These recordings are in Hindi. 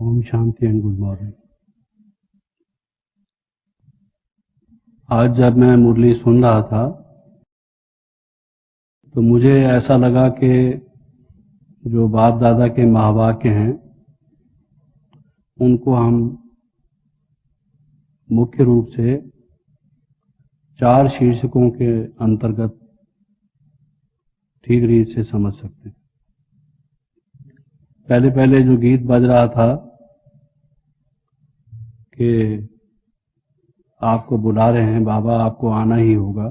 ओम शांति एंड गुड मॉर्निंग। आज जब मैं मुरली सुन रहा था तो मुझे ऐसा लगा कि जो बाप दादा के महावाक्य हैं उनको हम मुख्य रूप से 4 शीर्षकों के अंतर्गत ठीक रीत से समझ सकते हैं। पहले पहले जो गीत बज रहा था कि आपको बुला रहे हैं बाबा, आपको आना ही होगा,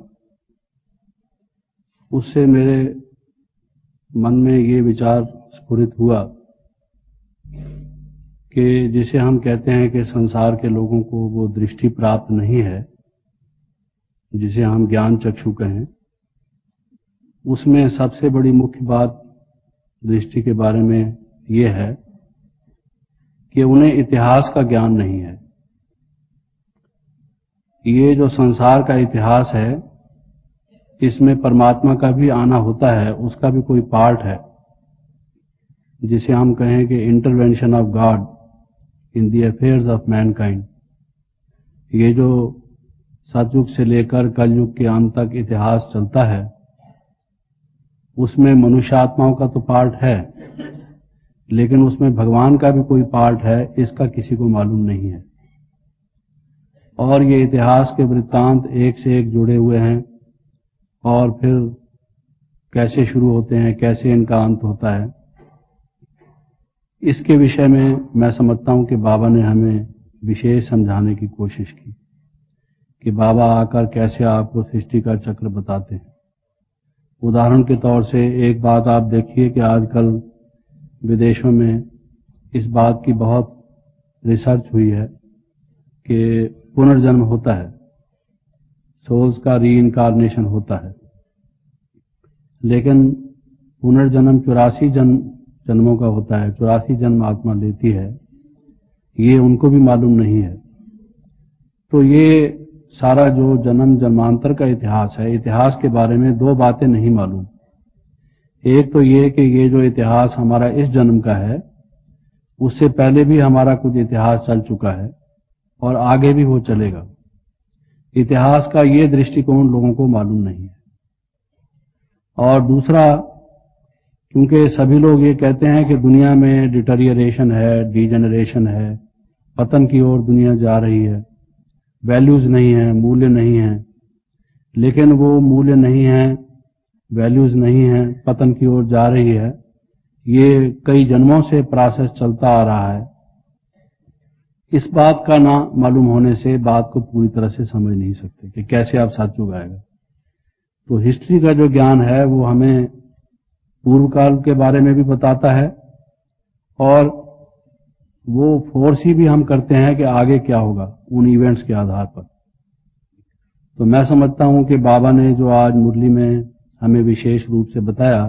उससे मेरे मन में ये विचार स्फुरित हुआ कि जिसे हम कहते हैं कि संसार के लोगों को वो दृष्टि प्राप्त नहीं है जिसे हम ज्ञान चक्षु कहें, उसमें सबसे बड़ी मुख्य बात दृष्टि के बारे में ये है कि उन्हें इतिहास का ज्ञान नहीं है। ये जो संसार का इतिहास है इसमें परमात्मा का भी आना होता है, उसका भी कोई पार्ट है जिसे हम कहें कि intervention of God in the affairs of Mankind. ये जो सतयुग से लेकर कलयुग के अंत तक इतिहास चलता है उसमें मनुष्य आत्माओं का तो पार्ट है, लेकिन उसमें भगवान का भी कोई पार्ट है, इसका किसी को मालूम नहीं है। और ये इतिहास के वृत्तांत एक से एक जुड़े हुए हैं और फिर कैसे शुरू होते हैं, कैसे इनका अंत होता है, इसके विषय में मैं समझता हूं कि बाबा ने हमें विशेष समझाने की कोशिश की कि बाबा आकर कैसे आपको सृष्टि का चक्र बताते हैं। उदाहरण के तौर से एक बात आप देखिए कि आजकल विदेशों में इस बात की बहुत रिसर्च हुई है कि पुनर्जन्म होता है, सोल्स का रीइंकार्नेशन होता है, लेकिन पुनर्जन्म 84 जन्मों का होता है, 84 जन्म आत्मा लेती है, ये उनको भी मालूम नहीं है। तो ये सारा जो जन्म जन्मांतर का इतिहास है, इतिहास के बारे में 2 बातें नहीं मालूम। एक तो ये कि ये जो इतिहास हमारा इस जन्म का है उससे पहले भी हमारा कुछ इतिहास चल चुका है और आगे भी वो चलेगा। इतिहास का ये दृष्टिकोण लोगों को मालूम नहीं है। और दूसरा, क्योंकि सभी लोग ये कहते हैं कि दुनिया में डिटेरियरेशन है, डीजेनरेशन है, पतन की ओर दुनिया जा रही है, वैल्यूज नहीं है, मूल्य नहीं है, लेकिन वो मूल्य नहीं है, वैल्यूज नहीं है, पतन की ओर जा रही है, ये कई जन्मों से प्रोसेस चलता आ रहा है। इस बात का ना मालूम होने से बात को पूरी तरह से समझ नहीं सकते कि कैसे आप सतयुग आएगा। तो हिस्ट्री का जो ज्ञान है वो हमें पूर्व काल के बारे में भी बताता है और वो फोर्स भी हम करते हैं कि आगे क्या होगा उन इवेंट्स के आधार पर। तो मैं समझता हूं कि बाबा ने जो आज मुरली में हमें विशेष रूप से बताया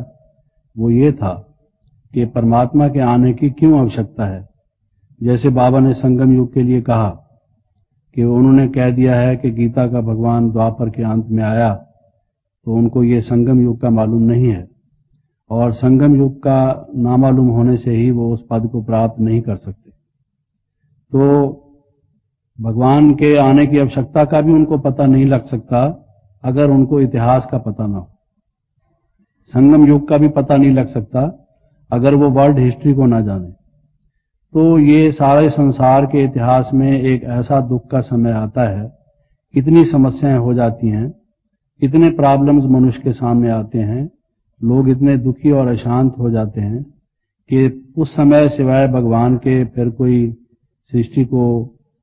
वो ये था कि परमात्मा के आने की क्यों आवश्यकता है। जैसे बाबा ने संगम युग के लिए कहा कि उन्होंने कह दिया है कि गीता का भगवान द्वापर के अंत में आया, तो उनको ये संगम युग का मालूम नहीं है और संगम युग का ना मालूम होने से ही वो उस पद को प्राप्त नहीं कर सकते। तो भगवान के आने की आवश्यकता का भी उनको पता नहीं लग सकता अगर उनको इतिहास का पता ना हो। संगम युग का भी पता नहीं लग सकता अगर वो वर्ल्ड हिस्ट्री को ना जाने। तो ये सारे संसार के इतिहास में एक ऐसा दुख का समय आता है, इतनी समस्याएं हो जाती हैं, इतने प्रॉब्लम्स मनुष्य के सामने आते हैं, लोग इतने दुखी और अशांत हो जाते हैं कि उस समय सिवाय भगवान के फिर कोई सृष्टि को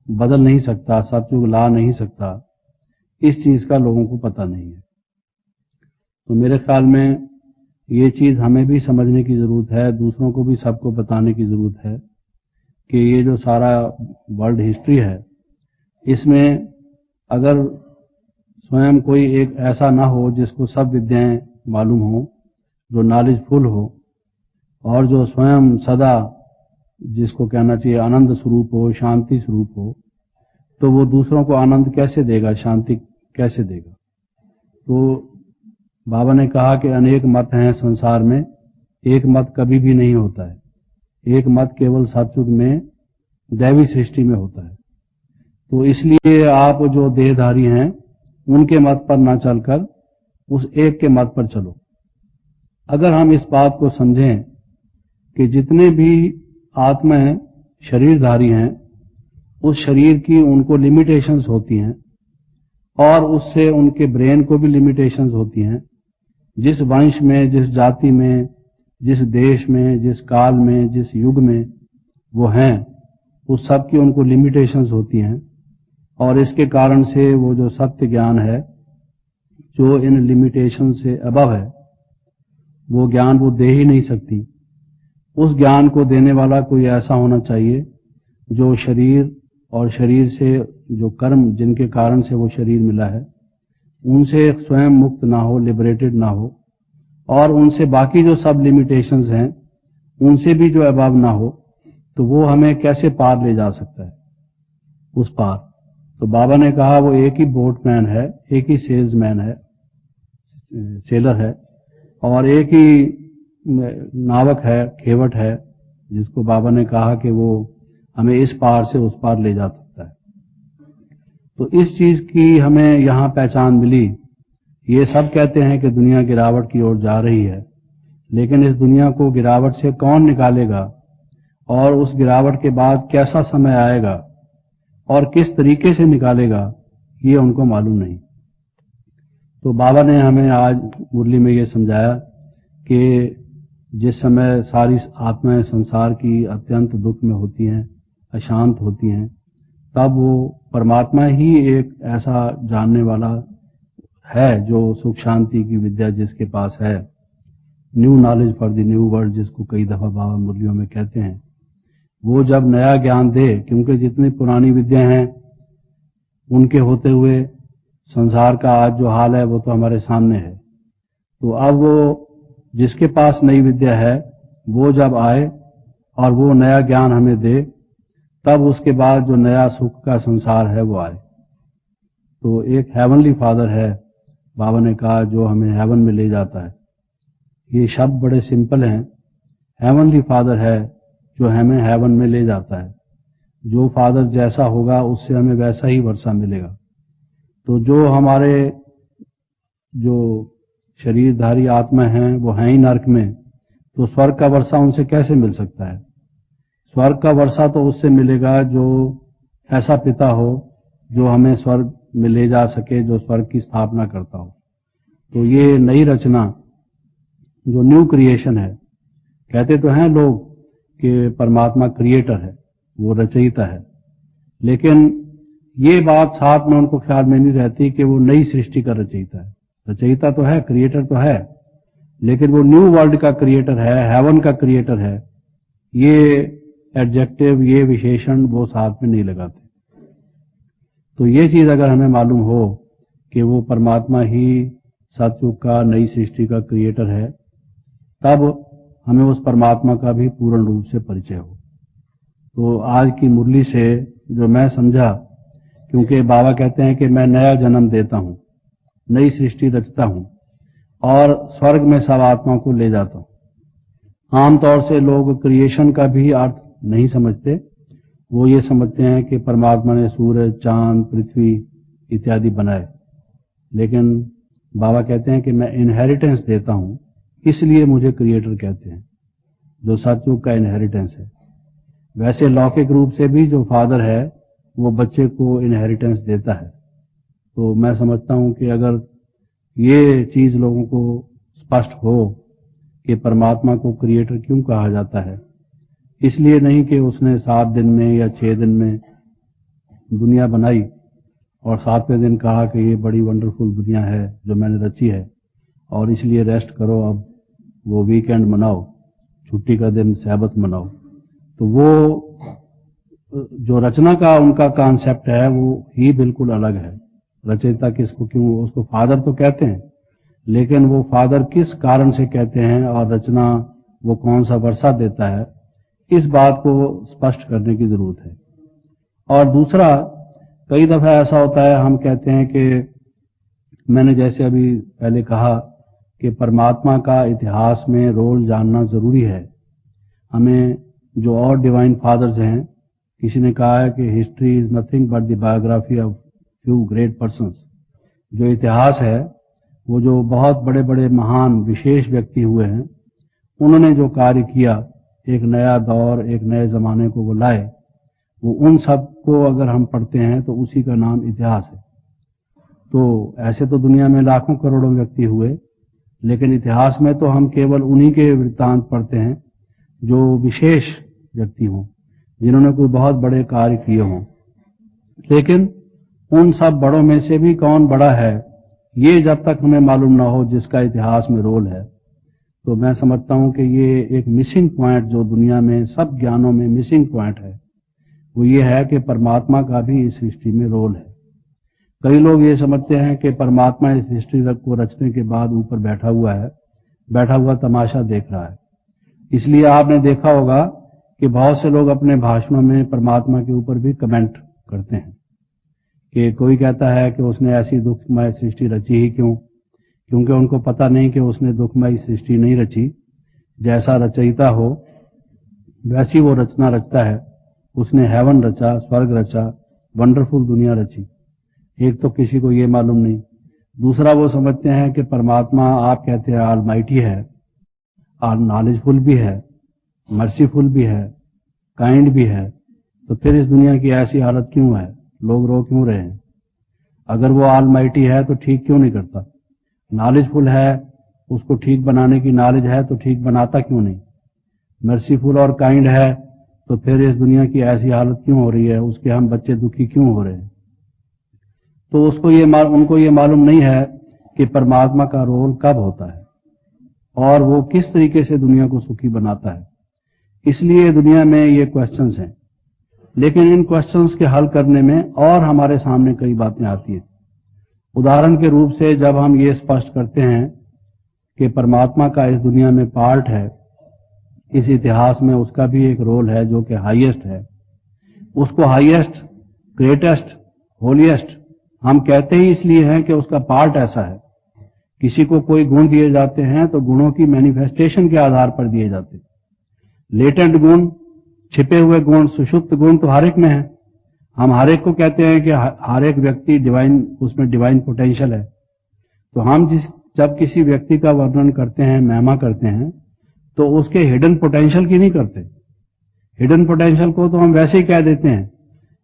बदल नहीं सकता, सतयुग ला नहीं सकता। इस चीज का लोगों को पता नहीं है। तो मेरे ख्याल में ये चीज हमें भी समझने की जरूरत है, दूसरों को भी सबको बताने की जरूरत है कि ये जो सारा वर्ल्ड हिस्ट्री है इसमें अगर स्वयं कोई एक ऐसा ना हो जिसको सब विद्याएं मालूम हो, जो नॉलेजफुल हो और जो स्वयं सदा जिसको कहना चाहिए आनंद स्वरूप हो, शांति स्वरूप हो, तो वो दूसरों को आनंद कैसे देगा, शांति कैसे देगा। तो बाबा ने कहा कि अनेक मत हैं संसार में, एक मत कभी भी नहीं होता है। एक मत केवल सतयुग में दैवी सृष्टि में होता है। तो इसलिए आप जो देहधारी हैं उनके मत पर ना चलकर उस एक के मत पर चलो। अगर हम इस बात को समझें कि जितने भी आत्मा शरीरधारी हैं उस शरीर की उनको लिमिटेशंस होती हैं और उससे उनके ब्रेन को भी लिमिटेशंस होती हैं। जिस वंश में, जिस जाति में, जिस देश में, जिस काल में, जिस युग में वो हैं, उस सब की उनको लिमिटेशंस होती हैं और इसके कारण से वो जो सत्य ज्ञान है जो इन लिमिटेशन से अबव है वो ज्ञान वो दे ही नहीं सकती। उस ज्ञान को देने वाला कोई ऐसा होना चाहिए जो शरीर और शरीर से जो कर्म जिनके कारण से वो शरीर मिला है उनसे स्वयं मुक्त ना हो, लिबरेटेड ना हो, और उनसे बाकी जो सब लिमिटेशंस हैं उनसे भी जो अभाव ना हो, तो वो हमें कैसे पार ले जा सकता है उस पार। तो बाबा ने कहा वो एक ही बोटमैन है, एक ही सेल्समैन है, सेलर है, और एक ही नावक है, खेवट है, जिसको बाबा ने कहा कि वो हमें इस पार से उस पार ले जा सकता है। तो इस चीज की हमें यहां पहचान मिली। ये सब कहते हैं कि दुनिया गिरावट की ओर जा रही है, लेकिन इस दुनिया को गिरावट से कौन निकालेगा और उस गिरावट के बाद कैसा समय आएगा और किस तरीके से निकालेगा ये उनको मालूम नहीं। तो बाबा ने हमें आज मुरली में ये समझाया कि जिस समय सारी आत्माएं संसार की अत्यंत दुख में होती हैं, अशांत होती हैं, तब वो परमात्मा ही एक ऐसा जानने वाला है जो सुख शांति की विद्या जिसके पास है, new knowledge for the new world, जिसको कई दफा बाबा मुरलियों में कहते हैं, वो जब नया ज्ञान दे, क्योंकि जितनी पुरानी विद्या हैं उनके होते हुए संसार का आज जो हाल है वो तो हमारे सामने है। तो अब वो जिसके पास नई विद्या है वो जब आए और वो नया ज्ञान हमें दे, तब उसके बाद जो नया सुख का संसार है वो आए। तो एक हेवनली फादर है, बाबा ने कहा, जो हमें हेवन में ले जाता है। ये शब्द बड़े सिंपल हैं। हेवनली फादर है जो हमें हेवन में ले जाता है। जो फादर जैसा होगा उससे हमें वैसा ही वर्षा मिलेगा। तो जो हमारे जो शरीरधारी आत्मा हैं वो हैं ही नर्क में, तो स्वर्ग का वर्षा उनसे कैसे मिल सकता है? स्वर्ग का वर्षा तो उससे मिलेगा जो ऐसा पिता हो जो हमें स्वर्ग में ले जा सके, जो स्वर्ग की स्थापना करता हो। तो ये नई रचना जो न्यू क्रिएशन है, कहते तो हैं लोग कि परमात्मा क्रिएटर है, वो रचयिता है, लेकिन ये बात साथ में उनको ख्याल में नहीं रहती कि वो नई सृष्टि का रचयिता है। रचयिता तो है, क्रिएटर तो है, लेकिन वो न्यू वर्ल्ड का क्रिएटर है, हेवन का क्रिएटर है। ये एडजेक्टिव, ये विशेषण वो साथ में नहीं लगाते। तो ये चीज अगर हमें मालूम हो कि वो परमात्मा ही सतयुग का, नई सृष्टि का क्रिएटर है, तब हमें उस परमात्मा का भी पूर्ण रूप से परिचय हो। तो आज की मुरली से जो मैं समझा, क्योंकि बाबा कहते हैं कि मैं नया जन्म देता हूं, नई सृष्टि रचता हूं और स्वर्ग में सब आत्माओं को ले जाता हूं। आमतौर से लोग क्रिएशन का भी अर्थ नहीं समझते। वो ये समझते हैं कि परमात्मा ने सूरज, चांद, पृथ्वी इत्यादि बनाए, लेकिन बाबा कहते हैं कि मैं इनहेरिटेंस देता हूं, इसलिए मुझे क्रिएटर कहते हैं, जो सतयुग का इनहेरिटेंस है। वैसे लौकिक रूप से भी जो फादर है वो बच्चे को इनहेरिटेंस देता है। तो मैं समझता हूं कि अगर ये चीज लोगों को स्पष्ट हो कि परमात्मा को क्रिएटर क्यों कहा जाता है, इसलिए नहीं कि उसने 7 दिन में या 6 दिन में दुनिया बनाई और 7वें दिन कहा कि ये बड़ी वंडरफुल दुनिया है जो मैंने रची है और इसलिए रेस्ट करो, अब वो वीकेंड मनाओ, छुट्टी का दिन सैबत मनाओ। तो वो जो रचना का उनका कॉन्सेप्ट है वो ही बिल्कुल अलग है। रचयिता किसको क्यों, उसको फादर तो कहते हैं, लेकिन वो फादर किस कारण से कहते हैं और रचना वो कौन सा वर्षा देता है, इस बात को स्पष्ट करने की जरूरत है। और दूसरा, कई दफा ऐसा होता है, हम कहते हैं कि मैंने जैसे अभी पहले कहा कि परमात्मा का इतिहास में रोल जानना जरूरी है। हमें जो और डिवाइन फादर्स हैं किसी ने कहा है कि history is nothing but the biography of few great persons. जो इतिहास है वो जो बहुत बड़े बड़े महान विशेष व्यक्ति हुए हैं, उन्होंने जो कार्य किया, एक नया दौर, एक नए जमाने को वो लाए, वो उन सब को अगर हम पढ़ते हैं तो उसी का नाम इतिहास है। तो ऐसे तो दुनिया में लाखों करोड़ों व्यक्ति हुए, लेकिन इतिहास में तो हम केवल उन्हीं के वृत्तांत पढ़ते हैं जो विशेष व्यक्ति हों, जिन्होंने कोई बहुत बड़े कार्य किए हों। लेकिन उन सब बड़ों में से भी कौन बड़ा है, ये जब तक हमें मालूम ना हो जिसका इतिहास में रोल है, तो मैं समझता हूं कि ये एक मिसिंग पॉइंट जो दुनिया में सब ज्ञानों में मिसिंग पॉइंट है, वो ये है कि परमात्मा का भी इस सृष्टि में रोल है। कई लोग ये समझते हैं कि परमात्मा इस सृष्टि को रचने के बाद ऊपर बैठा हुआ है, बैठा हुआ तमाशा देख रहा है। इसलिए आपने देखा होगा कि बहुत से लोग अपने भाषणों में परमात्मा के ऊपर भी कमेंट करते हैं कि कोई कहता है कि उसने ऐसी दुखमय सृष्टि रची ही क्यों, क्योंकि उनको पता नहीं कि उसने दुखमय सृष्टि नहीं रची। जैसा रचयिता हो वैसी वो रचना रचता है। उसने हेवन रचा, स्वर्ग रचा, वंडरफुल दुनिया रची। एक तो किसी को ये मालूम नहीं। दूसरा, वो समझते हैं कि परमात्मा, आप कहते हैं ऑलमाइटी है, नॉलेजफुल भी है, मर्सीफुल भी है, काइंड भी है, तो फिर इस दुनिया की ऐसी हालत क्यों है, लोग रो क्यों रहे हैं? अगर वो ऑलमाइटी है तो ठीक क्यों नहीं करता? नॉलेजफुल है, उसको ठीक बनाने की नॉलेज है, तो ठीक बनाता क्यों नहीं? मर्सीफुल और काइंड है, तो फिर इस दुनिया की ऐसी हालत क्यों हो रही है, उसके हम बच्चे दुखी क्यों हो रहे हैं? तो उनको ये मालूम नहीं है कि परमात्मा का रोल कब होता है और वो किस तरीके से दुनिया को सुखी बनाता है। इसलिए दुनिया में ये क्वेश्चंस हैं, लेकिन इन क्वेश्चंस के हल करने में और हमारे सामने कई बातें आती हैं। उदाहरण के रूप से जब हम ये स्पष्ट करते हैं कि परमात्मा का इस दुनिया में पार्ट है, इस इतिहास में उसका भी एक रोल है जो कि हाईएस्ट है, उसको हाईएस्ट, ग्रेटेस्ट, होलीएस्ट हम कहते ही इसलिए हैं कि उसका पार्ट ऐसा है। किसी को कोई गुण दिए जाते हैं तो गुणों की मैनिफेस्टेशन के आधार पर दिए जाते हैं। लेटेंट गुण, छिपे हुए गुण, सुषुप्त गुण तो हर एक में है। हम हर एक को कहते हैं कि हर एक व्यक्ति डिवाइन, उसमें डिवाइन पोटेंशियल है। तो हम जब किसी व्यक्ति का वर्णन करते हैं, महिमा करते हैं, तो उसके हिडन पोटेंशियल की नहीं करते। हिडन पोटेंशियल को तो हम वैसे ही कह देते हैं,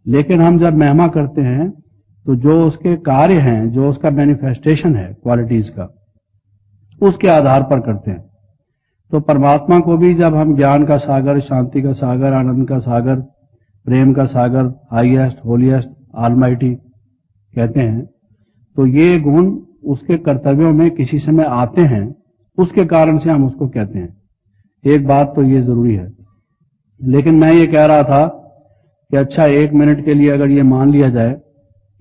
लेकिन हम जब महिमा करते हैं तो जो उसके कार्य हैं, जो उसका मैनिफेस्टेशन है क्वालिटीज का, उसके आधार पर करते हैं। तो परमात्मा को भी जब हम ज्ञान का सागर, शांति का सागर, आनंद का सागर, प्रेम का सागर, हाईएस्ट, होलीएस्ट, ऑलमाइटी कहते हैं, तो ये गुण उसके कर्तव्यों में किसी समय आते हैं, उसके कारण से हम उसको कहते हैं। एक बात तो ये जरूरी है। लेकिन मैं ये कह रहा था कि अच्छा, 1 मिनट के लिए अगर ये मान लिया जाए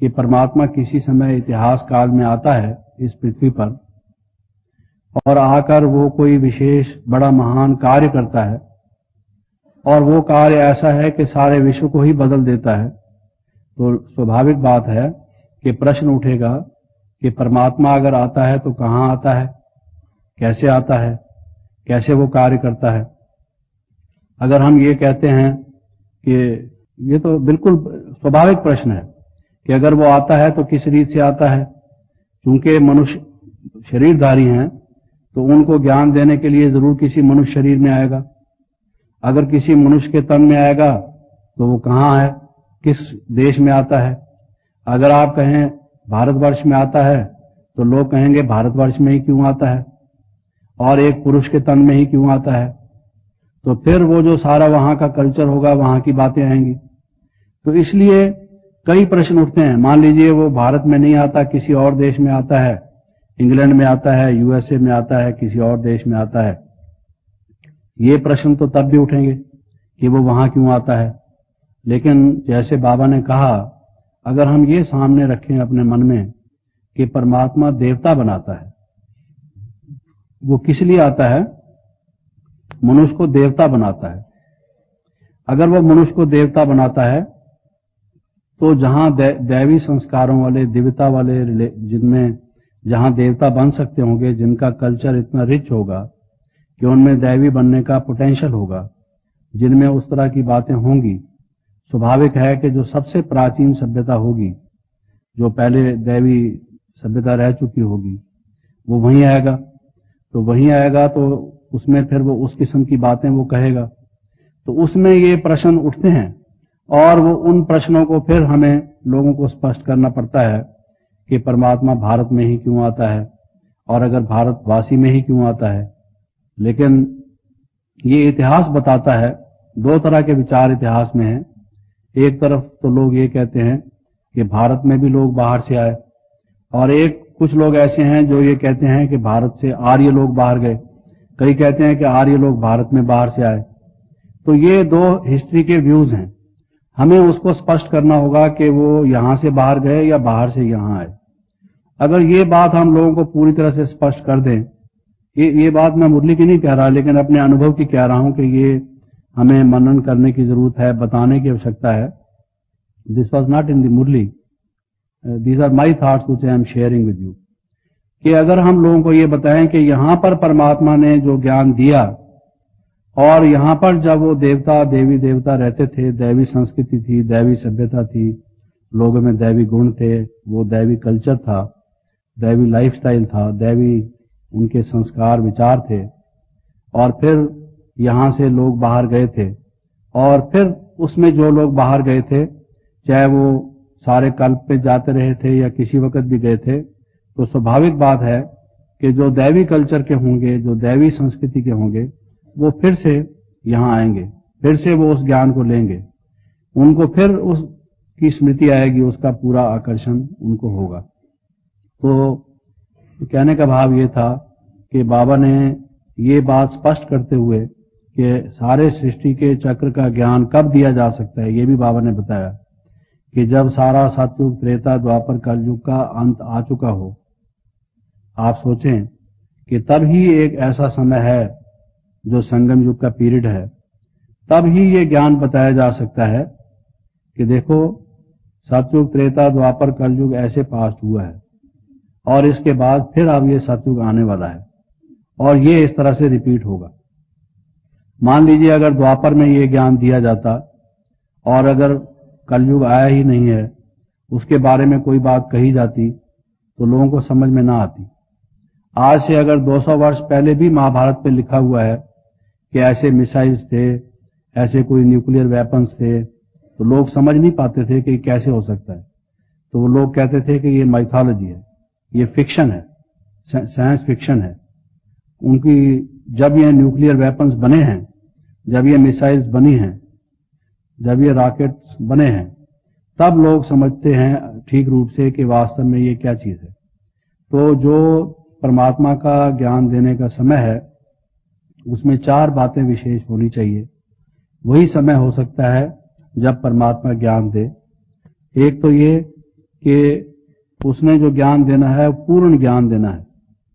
कि परमात्मा किसी समय इतिहास काल में आता है इस पृथ्वी पर और आकर वो कोई विशेष बड़ा महान कार्य करता है, और वो कार्य ऐसा है कि सारे विश्व को ही बदल देता है, तो स्वाभाविक बात है कि प्रश्न उठेगा कि परमात्मा अगर आता है तो कहां आता है, कैसे आता है, कैसे वो कार्य करता है। अगर हम ये कहते हैं कि ये तो बिल्कुल स्वाभाविक प्रश्न है कि अगर वो आता है तो किस रीत से आता है, क्योंकि मनुष्य शरीरधारी हैं तो उनको ज्ञान देने के लिए जरूर किसी मनुष्य शरीर में आएगा। अगर किसी मनुष्य के तन में आएगा तो वो कहां है, किस देश में आता है। अगर आप कहें भारतवर्ष में आता है तो लोग कहेंगे भारतवर्ष में ही क्यों आता है, और एक पुरुष के तन में ही क्यों आता है। तो फिर वो जो सारा वहां का कल्चर होगा, वहां की बातें आएंगी। तो इसलिए कई प्रश्न उठते हैं। मान लीजिए वो भारत में नहीं आता, किसी और देश में आता है, इंग्लैंड में आता है, यूएसए में आता है, किसी और देश में आता है। ये प्रश्न तो तब भी उठेंगे कि वो वहां क्यों आता है। लेकिन जैसे बाबा ने कहा, अगर हम ये सामने रखें अपने मन में कि परमात्मा देवता बनाता है, वो किस लिए आता है? मनुष्य को देवता बनाता है। अगर वो मनुष्य को देवता बनाता है तो जहां दैवी संस्कारों वाले, दिव्यता वाले, जिनमें जहां देवता बन सकते होंगे, जिनका कल्चर इतना रिच होगा कि उनमें दैवी बनने का पोटेंशियल होगा, जिनमें उस तरह की बातें होंगी, स्वाभाविक है कि जो सबसे प्राचीन सभ्यता होगी, जो पहले दैवी सभ्यता रह चुकी होगी, वो वहीं आएगा। तो वहीं आएगा तो उसमें फिर वो उस किस्म की बातें वो कहेगा। तो उसमें ये प्रश्न उठते हैं और वो उन प्रश्नों को फिर हमें लोगों को स्पष्ट करना पड़ता है कि परमात्मा भारत में ही क्यों आता है, और अगर भारतवासी में ही क्यों आता है। लेकिन ये इतिहास बताता है, दो तरह के विचार इतिहास में हैं। एक तरफ तो लोग ये कहते हैं कि भारत में भी लोग बाहर से आए, और एक कुछ लोग ऐसे हैं जो ये कहते हैं कि भारत से आर्य लोग बाहर गए। कई कहते हैं कि आर्य लोग भारत में बाहर से आए। तो ये दो हिस्ट्री के व्यूज हैं। हमें उसको स्पष्ट करना होगा कि वो यहां से बाहर गए या बाहर से यहां आए। अगर ये बात हम लोगों को पूरी तरह से स्पष्ट कर दें, ये बात मैं मुरली की नहीं कह रहा, लेकिन अपने अनुभव की कह रहा हूं कि ये हमें मनन करने की जरूरत है, बताने की आवश्यकता है। This was not in the Murli, these are my thoughts which I am sharing with you. कि अगर हम लोगों को ये बताएं कि यहां पर परमात्मा ने जो ज्ञान दिया, और यहां पर जब वो देवता देवी देवता रहते थे, दैवी संस्कृति थी, दैवी सभ्यता थी, लोगों में दैवी गुण थे, वो दैवी कल्चर था, दैवी लाइफस्टाइल था, दैवी उनके संस्कार विचार थे, और फिर यहां से लोग बाहर गए थे, और फिर उसमें जो लोग बाहर गए थे, चाहे वो सारे कल्प पे जाते रहे थे या किसी वक्त भी गए थे, तो स्वाभाविक बात है कि जो दैवी कल्चर के होंगे, जो दैवी संस्कृति के होंगे, वो फिर से यहां आएंगे, फिर से वो उस ज्ञान को लेंगे, उनको फिर उसकी स्मृति आएगी, उसका पूरा आकर्षण उनको होगा। तो कहने का भाव ये था कि बाबा ने ये बात स्पष्ट करते हुए कि सारे सृष्टि के चक्र का ज्ञान कब दिया जा सकता है, ये भी बाबा ने बताया कि जब सारा सतयुग त्रेता द्वापर कलयुग का अंत आ चुका हो। आप सोचें कि तब ही एक ऐसा समय है जो संगम युग का पीरियड है, तब ही ये ज्ञान बताया जा सकता है कि देखो सतयुग त्रेता द्वापर कलयुग ऐसे पास्ट हुआ है, और इसके बाद फिर अब ये सतयुग आने वाला है, और ये इस तरह से रिपीट होगा। मान लीजिए अगर द्वापर में ये ज्ञान दिया जाता और अगर कलयुग आया ही नहीं है, उसके बारे में कोई बात कही जाती तो लोगों को समझ में ना आती। आज से अगर 200 वर्ष पहले भी महाभारत पे लिखा हुआ है कि ऐसे मिसाइल्स थे, ऐसे कोई न्यूक्लियर वेपन्स थे, तो लोग समझ नहीं पाते थे कि कैसे हो सकता है। तो वो लोग कहते थे कि ये माइथोलॉजी है, ये फिक्शन है, साइंस फिक्शन है। उनकी जब ये न्यूक्लियर वेपन्स बने हैं, जब ये मिसाइल्स बनी हैं, जब ये रॉकेट्स बने हैं, तब लोग समझते हैं ठीक रूप से कि वास्तव में ये क्या चीज है। तो जो परमात्मा का ज्ञान देने का समय है, उसमें 4 बातें विशेष होनी चाहिए। वही समय हो सकता है जब परमात्मा ज्ञान दे। एक तो ये कि उसने जो ज्ञान देना है पूर्ण ज्ञान देना है।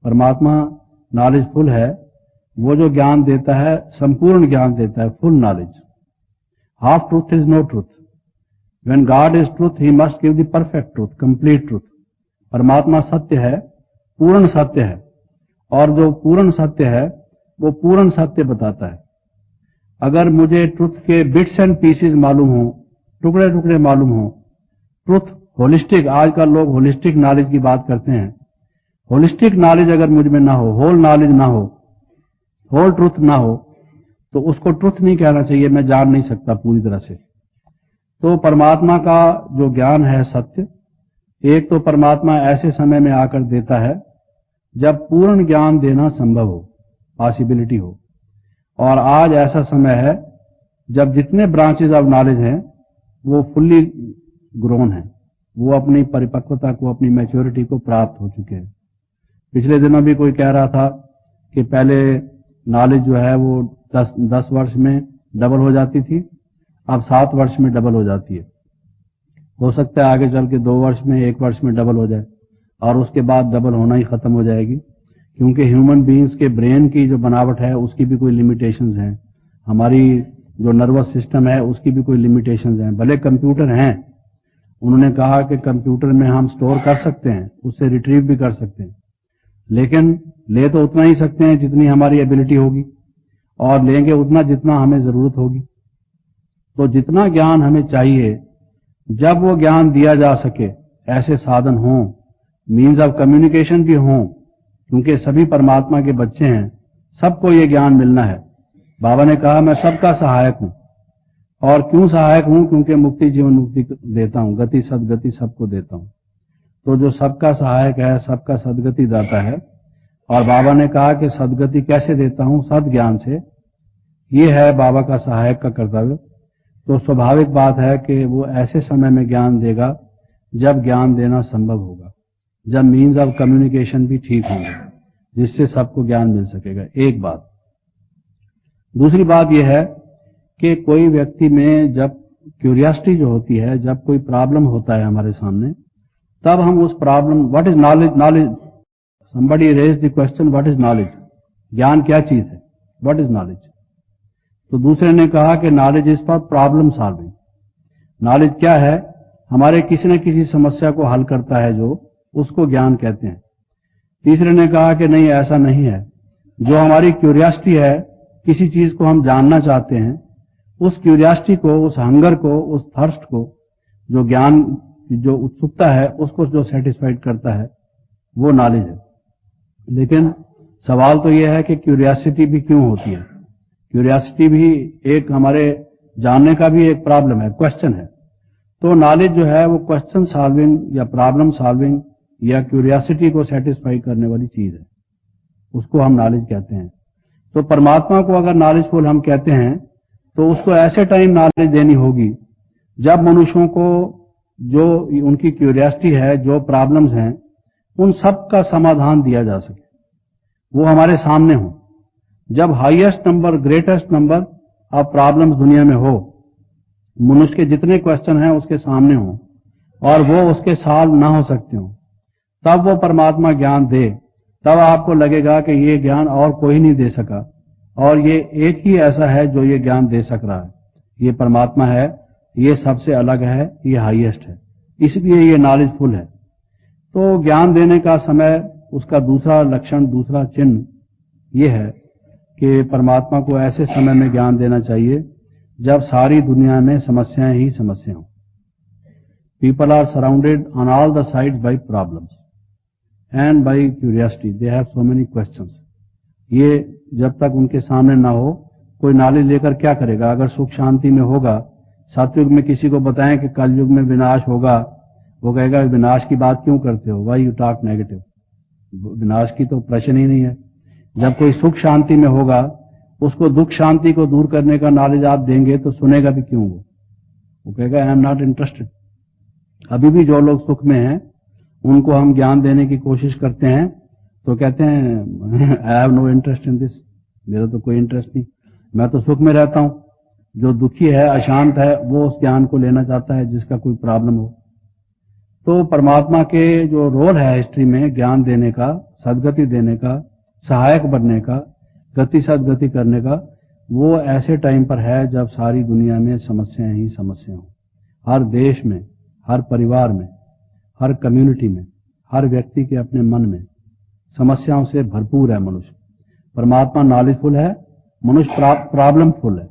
परमात्मा नॉलेजफुल है, वो जो ज्ञान देता है संपूर्ण ज्ञान देता है, full knowledge. Half truth is no truth. When God is truth he must give the perfect truth, complete truth. परमात्मा सत्य है, पूर्ण सत्य है, और जो पूर्ण सत्य है वो पूर्ण सत्य बताता है। अगर मुझे ट्रुथ के बिट्स एंड पीसेस मालूम हो, टुकड़े टुकड़े मालूम हो, ट्रुथ होलिस्टिक, आजकल लोग होलिस्टिक नॉलेज की बात करते हैं, होलिस्टिक नॉलेज अगर मुझ में ना हो, होल नॉलेज ना हो, होल ट्रुथ ना हो, तो उसको ट्रुथ नहीं कहना चाहिए, मैं जान नहीं सकता पूरी तरह से। तो परमात्मा का जो ज्ञान है सत्य, एक तो परमात्मा ऐसे समय में आकर देता है जब पूर्ण ज्ञान देना संभव हो, पॉसिबिलिटी हो। और आज ऐसा समय है जब जितने ब्रांचेज ऑफ नॉलेज हैं वो फुल्ली ग्रोन हैं, वो अपनी परिपक्वता को, अपनी मैच्योरिटी को प्राप्त हो चुके हैं। पिछले दिनों भी कोई कह रहा था कि पहले नॉलेज जो है वो 10 वर्ष में डबल हो जाती थी, अब 7 वर्ष में डबल हो जाती है। हो सकता है आगे चल के 2 वर्ष में, 1 वर्ष में डबल हो जाए, और उसके बाद डबल होना ही खत्म हो जाएगी, क्योंकि ह्यूमन बीइंग्स के ब्रेन की जो बनावट है उसकी भी कोई लिमिटेशंस हैं, हमारी जो नर्वस सिस्टम है उसकी भी कोई लिमिटेशंस हैं। भले कंप्यूटर हैं, उन्होंने कहा कि कंप्यूटर में हम स्टोर कर सकते हैं, उससे रिट्रीव भी कर सकते हैं, लेकिन ले तो उतना ही सकते हैं जितनी हमारी एबिलिटी होगी, और लेंगे उतना जितना हमें जरूरत होगी। तो जितना ज्ञान हमें चाहिए, जब वो ज्ञान दिया जा सके, ऐसे साधन हों, मीन्स ऑफ कम्युनिकेशन भी हों, क्योंकि सभी परमात्मा के बच्चे हैं, सबको ये ज्ञान मिलना है। बाबा ने कहा मैं सबका सहायक हूं। और क्यों सहायक हूं? क्योंकि मुक्ति जीवन मुक्ति देता हूं, गति सदगति सबको देता हूं। तो जो सबका सहायक है, सबका सदगति दाता है। और बाबा ने कहा कि सदगति कैसे देता हूं? सद ज्ञान से। ये है बाबा का सहायक का कर्तव्य। तो स्वाभाविक बात है कि वो ऐसे समय में ज्ञान देगा जब ज्ञान देना संभव होगा, जब मीन्स ऑफ कम्युनिकेशन भी ठीक होंगे, जिससे सबको ज्ञान मिल सकेगा। एक बात। दूसरी बात यह है कि कोई व्यक्ति में जब क्यूरियोसिटी जो होती है, जब कोई प्रॉब्लम होता है हमारे सामने, तब हम उस problem, what is knowledge? Knowledge, somebody raised the question, what is knowledge? ज्ञान क्या चीज है? What is knowledge? तो दूसरे ने कहा कि knowledge is for problem solving. Knowledge क्या है? हमारे किसी न किसी समस्या को हल करता है, जो उसको ज्ञान कहते हैं। तीसरे ने कहा कि नहीं, ऐसा नहीं है। जो हमारी क्यूरियोसिटी है, किसी चीज को हम जानना चाहते हैं, उस क्यूरियोसिटी को, उस हंगर को, उस थर्स्ट को, जो ज्ञान जो उत्सुकता है, उसको जो सेटिस्फाइड करता है, वो नॉलेज है। लेकिन सवाल तो यह है कि क्यूरियोसिटी भी क्यों होती है? क्यूरियोसिटी भी एक हमारे जानने का भी एक प्रॉब्लम है, क्वेश्चन है। तो नॉलेज जो है वो क्वेश्चन सॉल्विंग या प्रॉब्लम सॉल्विंग या क्यूरियोसिटी को सेटिस्फाई करने वाली चीज है, उसको हम नॉलेज कहते हैं। तो परमात्मा को अगर नॉलेजफुल हम कहते हैं, तो उसको ऐसे टाइम नॉलेज देनी होगी जब मनुष्यों को जो उनकी क्यूरियोसिटी है, जो प्रॉब्लम्स हैं, उन सब का समाधान दिया जा सके, वो हमारे सामने हो। जब highest number, greatest number of problems दुनिया में हो, मनुष्य के जितने क्वेश्चन हैं उसके सामने हो और वो उसके सॉल्व ना हो सकते हो, तब वो परमात्मा ज्ञान दे। तब आपको लगेगा कि ये ज्ञान और कोई नहीं दे सका और ये एक ही ऐसा है जो ये ज्ञान दे सक रहा है, ये परमात्मा है, ये सबसे अलग है, ये हाईएस्ट है, इसलिए ये नॉलेजफुल है। तो ज्ञान देने का समय, उसका दूसरा लक्षण, दूसरा चिन्ह ये है कि परमात्मा को ऐसे समय में ज्ञान देना चाहिए जब सारी दुनिया में समस्याएं ही समस्या हों। People are surrounded on all the sides by problems and by curiosity, they have so many questions. ये जब तक उनके सामने ना हो, कोई नॉलेज लेकर क्या करेगा? अगर सुख शांति में होगा, सतयुग में किसी को बताएं कि कलयुग में विनाश होगा, वो कहेगा विनाश की बात क्यों करते हो, व्हाई यू टॉक नेगेटिव, विनाश की तो प्रश्न ही नहीं है। जब कोई सुख शांति में होगा, उसको दुख शांति को दूर करने का नॉलेज आप देंगे तो सुनेगा भी क्यों? वो कहेगा आई एम नॉट इंटरेस्टेड। अभी भी जो लोग सुख में हैं, उनको हम ज्ञान देने की कोशिश करते हैं तो कहते हैं I have no interest in this, मेरा तो कोई इंटरेस्ट नहीं, मैं तो सुख में रहता हूं। जो दुखी है, अशांत है, वो उस ज्ञान को लेना चाहता है जिसका कोई प्रॉब्लम हो। तो परमात्मा के जो रोल है हिस्ट्री में, ज्ञान देने का, सदगति देने का, सहायक बनने का, गति सदगति करने का, वो ऐसे टाइम पर है जब सारी दुनिया में समस्याएं ही समस्या हो। हर देश में, हर परिवार में, हर कम्युनिटी में, हर व्यक्ति के अपने मन में समस्याओं से भरपूर है मनुष्य। परमात्मा नॉलेजफुल है, मनुष्य प्रॉब्लमफुल है।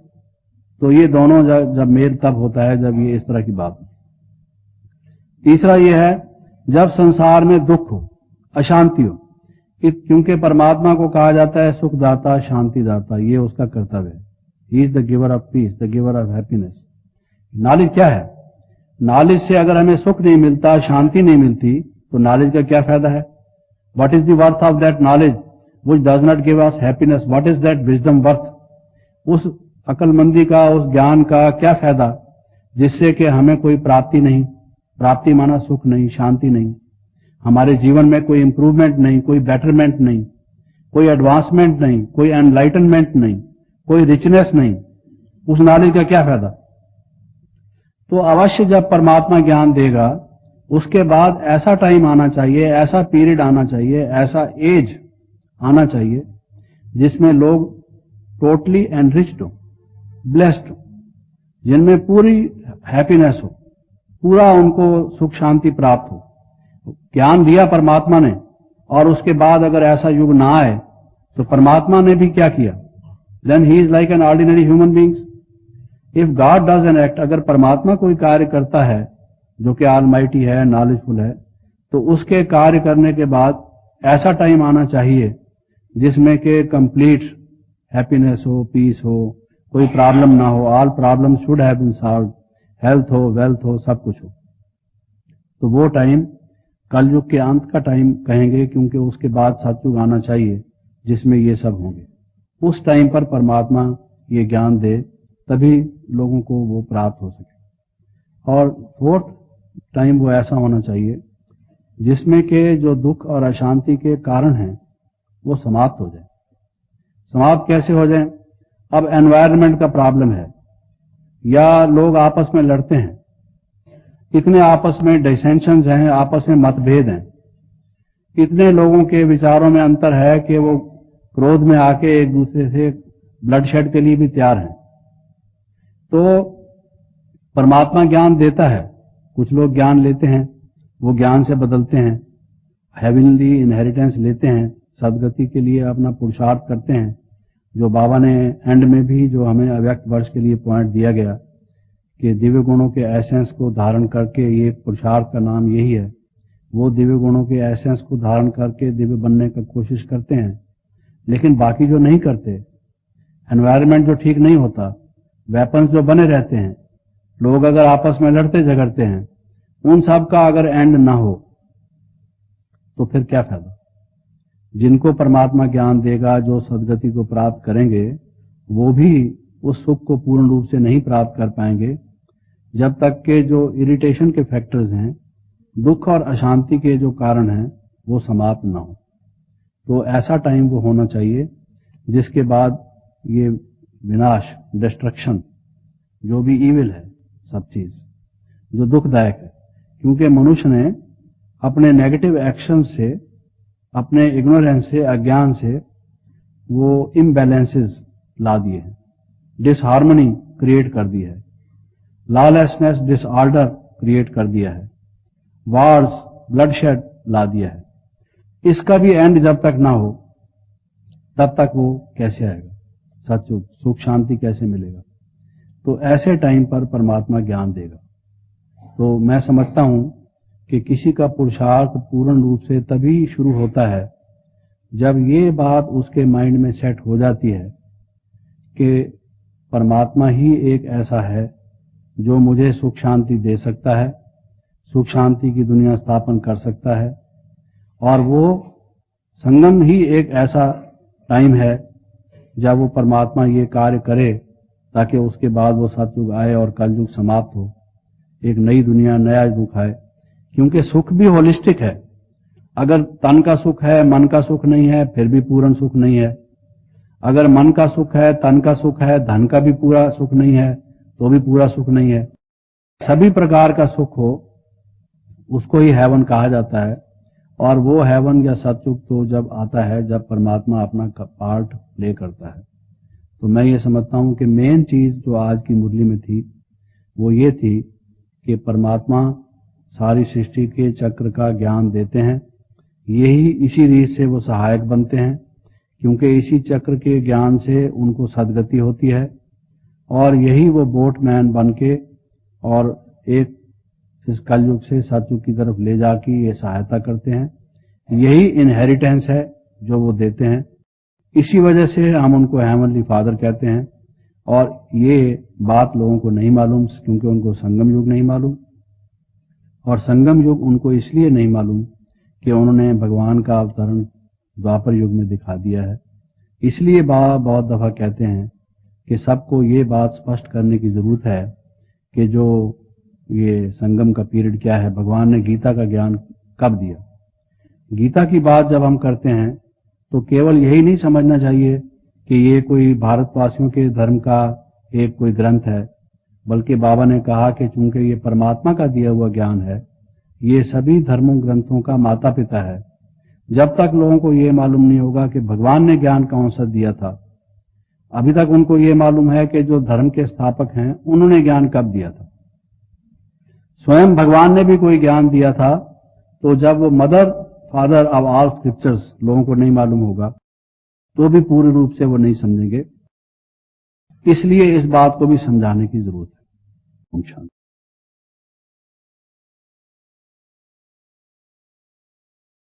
तो ये दोनों जब मेल तब होता है जब ये इस तरह की बात हो। तीसरा ये है जब संसार में दुख हो, अशांति हो, क्योंकि परमात्मा को कहा जाता है सुखदाता, शांतिदाता, ये उसका कर्तव्य है। He is the giver of peace, the giver of happiness. Knowledge क्या है? नॉलेज से अगर हमें सुख नहीं मिलता, शांति नहीं मिलती, तो नॉलेज का क्या फायदा है? What is the worth of that knowledge which does not give us happiness? What is that wisdom worth? उस अकलमंदी का, उस ज्ञान का क्या फायदा जिससे कि हमें कोई प्राप्ति नहीं, प्राप्ति माना सुख नहीं, शांति नहीं, हमारे जीवन में कोई इंप्रूवमेंट नहीं, कोई बेटरमेंट नहीं, कोई एडवांसमेंट नहीं, कोई एनलाइटनमेंट नहीं, कोई रिचनेस नहीं, उस नॉलेज का क्या फायदा? तो अवश्य जब परमात्मा ज्ञान देगा, उसके बाद ऐसा टाइम आना चाहिए, ऐसा पीरियड आना चाहिए, ऐसा एज आना चाहिए जिसमें लोग टोटली एनरिच्ड हो, ब्लेस्ड हो, जिनमें पूरी हैप्पीनेस हो, पूरा उनको सुख शांति प्राप्त हो। ज्ञान दिया परमात्मा ने, और उसके बाद अगर ऐसा युग ना आए तो परमात्मा ने भी क्या किया? Then he is like an ordinary human beings. If God does an act, अगर परमात्मा कोई कार्य करता है जो कि ऑलमाइटी है, नॉलेजफुल है, तो उसके कार्य करने के बाद ऐसा टाइम आना चाहिए जिसमें कि कंप्लीट हैप्पीनेस हो, पीस हो, कोई प्रॉब्लम ना हो, all problem should have been solved, health हो, वेल्थ हो, सब कुछ हो। तो वो टाइम कलयुग के अंत का टाइम कहेंगे, क्योंकि उसके बाद सतयुग आना चाहिए जिसमें ये सब होंगे। उस टाइम पर परमात्मा ये ज्ञान दे, तभी लोगों को वो प्राप्त हो सके। और फोर्थ टाइम वो ऐसा होना चाहिए जिसमें के जो दुख और अशांति के कारण हैं वो समाप्त हो जाए। समाप्त कैसे हो जाए? अब एनवायरनमेंट का प्रॉब्लम है या लोग आपस में लड़ते हैं, इतने आपस में डिसेंशंस हैं, आपस में मतभेद हैं, इतने लोगों के विचारों में अंतर है कि वो क्रोध में आके एक दूसरे से ब्लडशेड के लिए भी तैयार हैं। तो परमात्मा ज्ञान देता है, कुछ लोग ज्ञान लेते हैं, वो ज्ञान से बदलते हैं, हेवनली इनहेरिटेंस लेते हैं, सदगति के लिए अपना पुरुषार्थ करते हैं, जो बाबा ने एंड में भी जो हमें अव्यक्त वर्ष के लिए पॉइंट दिया गया कि दिव्य गुणों के एसेंस को धारण करके, ये पुरुषार्थ का नाम यही है, वो दिव्य गुणों के एसेंस को धारण करके दिव्य बनने की कोशिश करते हैं। लेकिन बाकी जो नहीं करते, एनवायरनमेंट जो ठीक नहीं होता, वेपन्स जो बने रहते हैं, लोग अगर आपस में लड़ते झगड़ते हैं, उन सब का अगर एंड ना हो तो फिर क्या फायदा? जिनको परमात्मा ज्ञान देगा, जो सदगति को प्राप्त करेंगे, वो भी उस सुख को पूर्ण रूप से नहीं प्राप्त कर पाएंगे जब तक के जो इरिटेशन के फैक्टर्स हैं, दुख और अशांति के जो कारण हैं, वो समाप्त ना हो। तो ऐसा टाइम वो होना चाहिए जिसके बाद ये विनाश, डिस्ट्रक्शन, जो भी ईविल है, सब चीज जो दुखदायक है, क्योंकि मनुष्य ने अपने नेगेटिव एक्शन से, अपने इग्नोरेंस से, अज्ञान से वो इम्बैलेंसेस ला दिए हैं, डिसहार्मनी क्रिएट कर दी है, लॉलेसनेस, डिसऑर्डर क्रिएट कर दिया है, वार्स, ब्लडशेड ला दिया है। इसका भी एंड जब तक ना हो तब तक वो कैसे आएगा? सचुग, सुख शांति कैसे मिलेगा? तो ऐसे टाइम पर परमात्मा ज्ञान देगा। तो मैं समझता हूं कि किसी का पुरुषार्थ पूर्ण रूप से तभी शुरू होता है जब ये बात उसके माइंड में सेट हो जाती है कि परमात्मा ही एक ऐसा है जो मुझे सुख शांति दे सकता है, सुख शांति की दुनिया स्थापन कर सकता है, और वो संगम ही एक ऐसा टाइम है जब वो परमात्मा ये कार्य करे ताकि उसके बाद वो सतयुग आए और कलयुग समाप्त हो, एक नई दुनिया, नया युग आए। क्योंकि सुख भी होलिस्टिक है। अगर तन का सुख है, मन का सुख नहीं है, फिर भी पूर्ण सुख नहीं है। अगर मन का सुख है, तन का सुख है, धन का भी पूरा सुख नहीं है, तो भी पूरा सुख नहीं है। सभी प्रकार का सुख हो, उसको ही हेवन कहा जाता है। और वो हेवन या सतयुग तो जब आता है जब परमात्मा अपना पार्ट प्ले करता है। तो मैं ये समझता हूं कि मेन चीज जो आज की मुरली में थी वो ये थी कि परमात्मा सारी सृष्टि के चक्र का ज्ञान देते हैं। यही इसी रीत से वो सहायक बनते हैं, क्योंकि इसी चक्र के ज्ञान से उनको सदगति होती है, और यही वो बोटमैन बन के और एक इस कलयुग से सतयुग की तरफ ले जाके ये सहायता करते हैं। यही इनहेरिटेंस है जो वो देते हैं। इसी वजह से हम उनको हेवनली फादर कहते हैं। और ये बात लोगों को नहीं मालूम, क्योंकि उनको संगम युग नहीं मालूम। और संगम युग उनको इसलिए नहीं मालूम कि उन्होंने भगवान का अवतरण द्वापर युग में दिखा दिया है। इसलिए बाबा बहुत दफा कहते हैं कि सबको ये बात स्पष्ट करने की जरूरत है कि जो ये संगम का पीरियड क्या है, भगवान ने गीता का ज्ञान कब दिया। गीता की बात जब हम करते हैं तो केवल यही नहीं समझना चाहिए कि ये कोई भारतवासियों के धर्म का एक कोई ग्रंथ है, बल्कि बाबा ने कहा कि चूंकि ये परमात्मा का दिया हुआ ज्ञान है, ये सभी धर्मों ग्रंथों का माता पिता है। जब तक लोगों को ये मालूम नहीं होगा कि भगवान ने ज्ञान कौन सा दिया था, अभी तक उनको ये मालूम है कि जो धर्म के स्थापक हैं उन्होंने ज्ञान कब दिया था। स्वयं भगवान ने भी कोई ज्ञान दिया था, तो जब वो mother father of all scriptures लोगों को नहीं मालूम होगा तो भी पूर्ण रूप से वो नहीं समझेंगे। इसलिए इस बात को भी समझाने की जरूरत है।